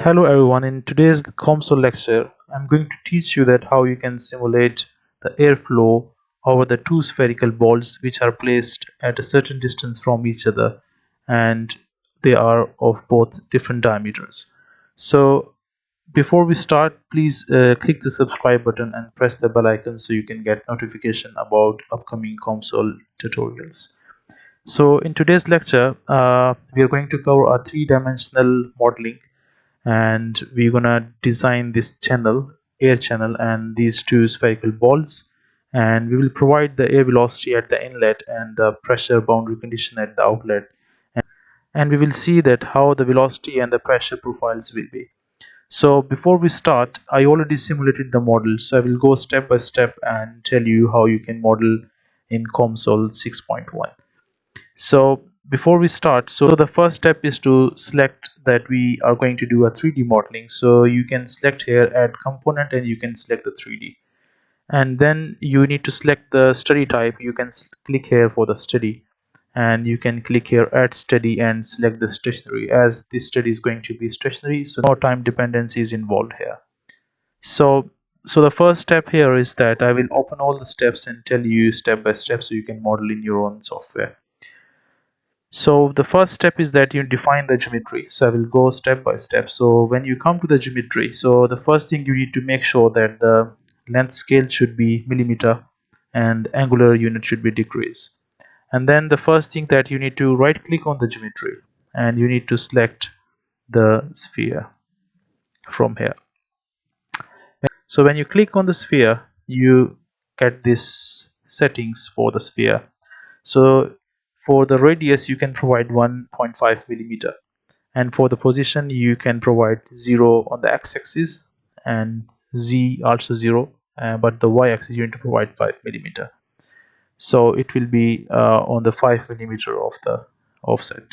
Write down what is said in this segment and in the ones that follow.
Hello everyone, in today's COMSOL lecture, I'm going to teach you that how you can simulate the airflow over the two spherical balls which are placed at a certain distance from each other and they are of both different diameters. So before we start, please click the subscribe button and press the bell icon so you can get notification about upcoming COMSOL tutorials. So in today's lecture, we are going to cover a three-dimensional modeling, and we're gonna design this channel, air channel, and these two spherical balls, and we will provide the air velocity at the inlet and the pressure boundary condition at the outlet, and we will see that how the velocity and the pressure profiles will be. So before we start, I already simulated the model, so I will go step by step and tell you how you can model in COMSOL 6.1. So before we start, so the first step is to select that we are going to do a 3D modeling. So you can select here add component and you can select the 3D, and then you need to select the study type. You can click here for the study, and you can click here add study and select the stationary, as this study is going to be stationary, so no time dependency is involved here. So the first step here is that I will open all the steps and tell you step by step so you can model in your own software. So the first step is that you define the geometry. So I will go step by step. So when you come to the geometry, so the first thing you need to make sure that the length scale should be millimeter and angular unit should be degrees. And then the first thing that you need to right click on the geometry and you need to select the sphere from here. So when you click on the sphere, you get this settings for the sphere. So for the radius, you can provide 1.5 millimeter, and for the position, you can provide 0 on the x-axis and z also 0, but the y-axis you need to provide 5 millimeter. So it will be on the 5 millimeter of the offset.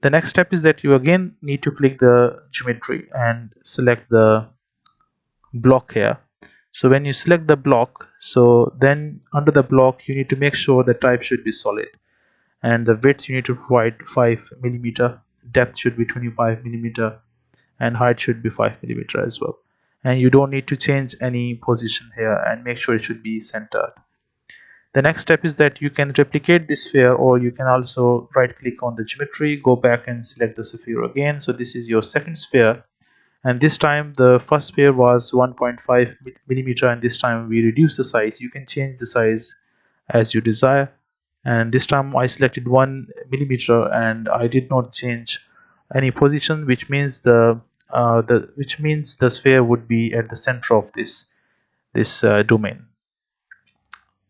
The next step is that you again need to click the geometry and select the block here. So when you select the block, so then under the block you need to make sure the type should be solid, and the width you need to provide 5 millimeter, depth should be 25 millimeter, and height should be 5 millimeter as well. And you don't need to change any position here, and make sure it should be centered. The next step is that you can replicate this sphere, or you can also right click on the geometry, go back and select the sphere again. So this is your second sphere, and this time the first sphere was 1.5 millimeter, and this time we reduce the size. You can change the size as you desire, and this time I selected 1 millimeter and I did not change any position, which means the sphere would be at the center of this domain.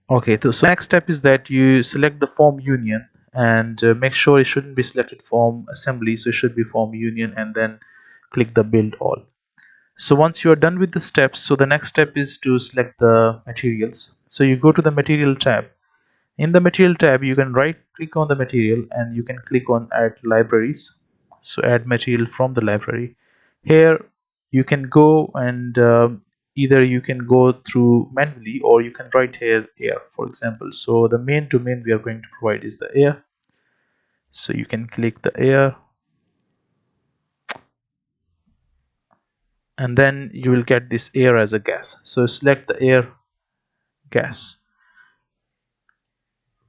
Okay, so next step is that you select the form union, and make sure it shouldn't be selected form assembly, so it should be form union, and then click the build all. So once you are done with the steps, so the next step is to select the materials. So you go to the material tab. In the material tab, you can right click on the material and you can click on add libraries. So add material from the library. Here you can go and either you can go through manually, or you can write here air, for example. So the main domain we are going to provide is the air. So you can click the air, and then you will get this air as a gas. So select the air gas.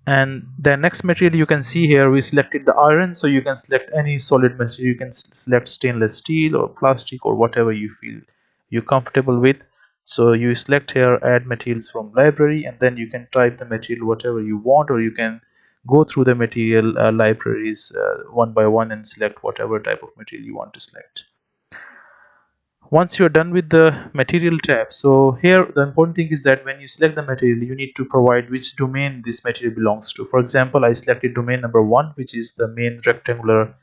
And the next material you can see here, we selected the iron, so you can select any solid material. You can select stainless steel or plastic or whatever you feel you're comfortable with. So you select here add materials from library, and then you can type the material whatever you want, or you can go through the material libraries one by one and select whatever type of material you want to select. Once you're done with the material tab, so here the important thing is that when you select the material, you need to provide which domain this material belongs to. For example, I selected domain number 1, which is the main rectangular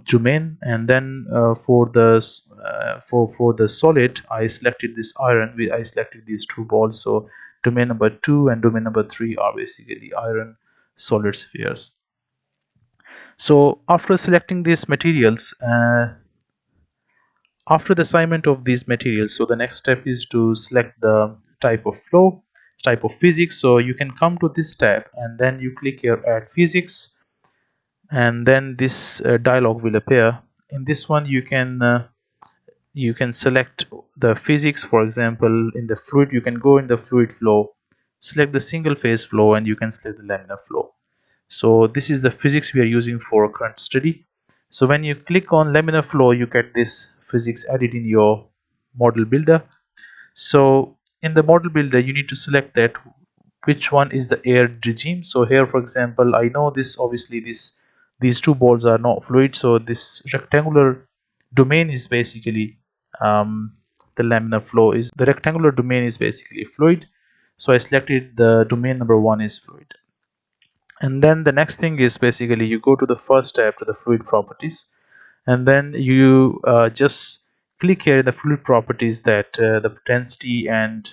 domain, and then for the solid, I selected this iron. I selected these two balls. So domain number 2 and domain number 3 are basically iron solid spheres. So after selecting these materials, after the assignment of these materials, so the next step is to select the type of flow, type of physics. So you can come to this tab and then you click here add physics, and then this dialog will appear, in this one you can select the physics. For example, in the fluid, you can go in the fluid flow, select the single phase flow, and you can select the laminar flow. So this is the physics we are using for current study. So when you click on laminar flow, you get this physics added in your model builder. So in the model builder, you need to select that which one is the air regime. So here, for example, I know this, obviously these two balls are not fluid, so this rectangular domain is basically the laminar flow is the rectangular domain is basically fluid. So I selected the domain number 1 is fluid. And then the next thing is basically you go to the first tab, to the fluid properties, and then you just click here in the fluid properties that the density and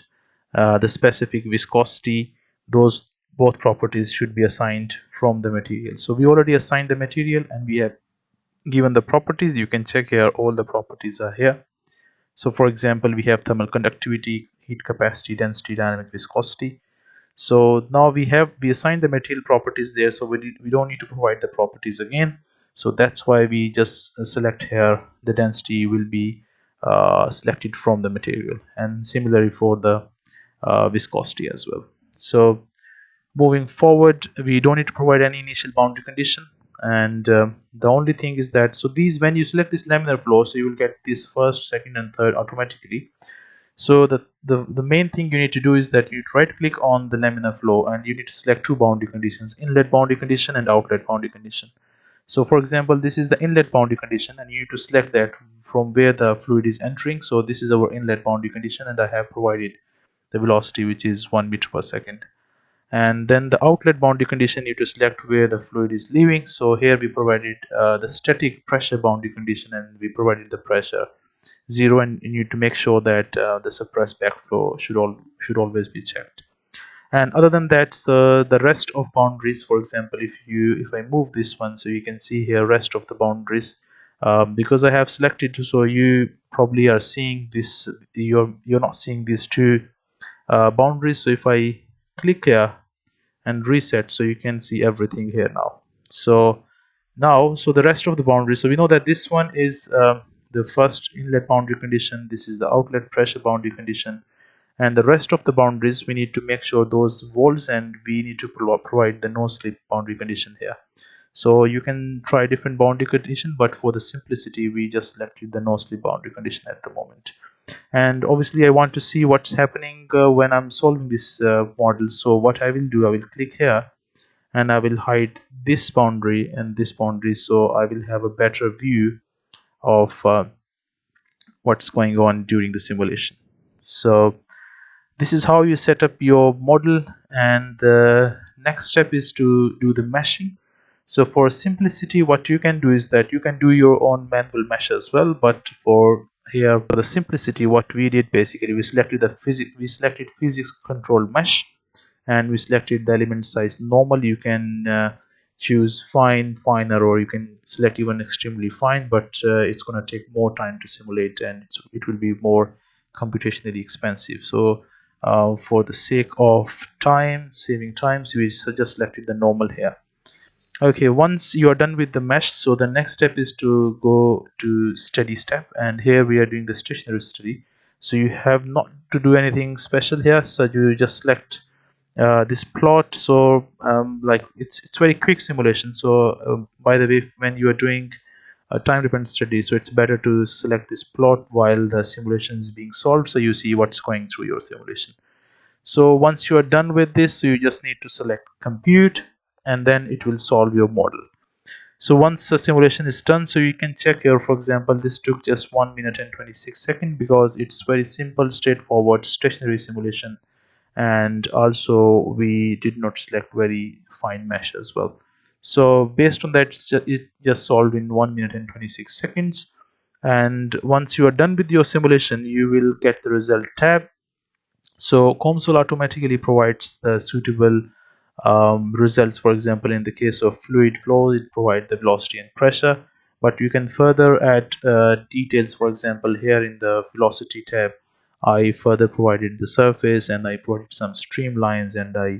the specific viscosity, those both properties should be assigned from the material. So we already assigned the material and we have given the properties. You can check here, all the properties are here. So for example, we have thermal conductivity, heat capacity, density, dynamic viscosity. So now we assigned the material properties there, so we don't need to provide the properties again. So that's why we just select here the density will be selected from the material, and similarly for the viscosity as well. So moving forward, we don't need to provide any initial boundary condition, and the only thing is that, so these, when you select this laminar flow, so you will get this first, second and third automatically. So the main thing you need to do is that you right click on the laminar flow and you need to select two boundary conditions: inlet boundary condition and outlet boundary condition. So for example, this is the inlet boundary condition and you need to select that from where the fluid is entering. So this is our inlet boundary condition and I have provided the velocity, which is 1 meter per second. And then the outlet boundary condition, you need to select where the fluid is leaving. So here we provided the static pressure boundary condition and we provided the pressure 0, and you need to make sure that the suppressed backflow should always be checked. And other than that, the rest of boundaries, for example, if I move this one, so you can see here rest of the boundaries, because I have selected, so you probably are seeing this, you're not seeing these two boundaries. So if I click here and reset, so you can see everything here now. So so the rest of the boundaries, so we know that this one is the first inlet boundary condition, this is the outlet pressure boundary condition, and the rest of the boundaries we need to make sure those volts, and we need to provide the no slip boundary condition here. So you can try different boundary condition, but for the simplicity we just selected the no slip boundary condition at the moment. And obviously I want to see what's happening when I'm solving this model. So what I will do, I will click here and I will hide this boundary and this boundary, so I will have a better view of what's going on during the simulation. So this is how you set up your model, and the next step is to do the meshing. So for simplicity, what you can do is that you can do your own manual mesh as well, but for here, for the simplicity, what we did basically, we selected physics control mesh, and we selected the element size normal. You can choose fine, finer, or you can select even extremely fine, but it's going to take more time to simulate and it will be more computationally expensive. So for the sake of saving time, so we just selected the normal here. Okay, once you are done with the mesh, so the next step is to go to steady step, and here we are doing the stationary study. So you have not to do anything special here, so you just select this plot. So like it's very quick simulation. So by the way, when you are doing a time dependent study, so it's better to select this plot while the simulation is being solved, so you see what's going through your simulation. So once you are done with this, so you just need to select compute, and then it will solve your model. So once the simulation is done, so you can check here, for example, this took just 1 minute and 26 seconds because it's very simple, straightforward stationary simulation, and also we did not select very fine mesh as well. So based on that, it just solved in 1 minute and 26 seconds. And once you are done with your simulation, you will get the result tab. So COMSOL automatically provides the suitable results. For example, in the case of fluid flow, it provides the velocity and pressure, but you can further add details. For example, here in the velocity tab, I further provided the surface, and I provided some streamlines, and I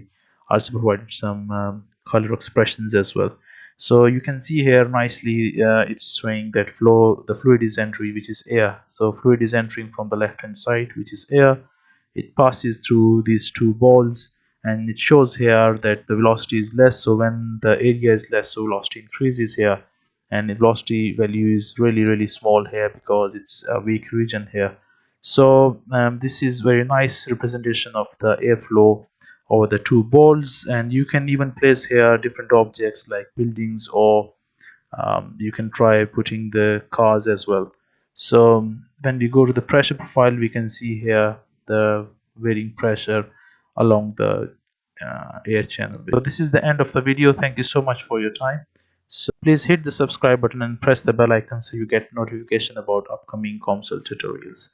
also provided some color expressions as well. So you can see here nicely, it's showing that the fluid is entering, which is air. So fluid is entering from the left hand side, which is air. It passes through these two balls, and it shows here that the velocity is less. So when the area is less, so velocity increases here, and the velocity value is really small here because it's a weak region here. So this is very nice representation of the airflow over the two balls. And you can even place here different objects like buildings, or you can try putting the cars as well. So when we go to the pressure profile, we can see here the varying pressure along the air channel. So this is the end of the video. Thank you so much for your time. So please hit the subscribe button and press the bell icon so you get notification about upcoming COMSOL tutorials.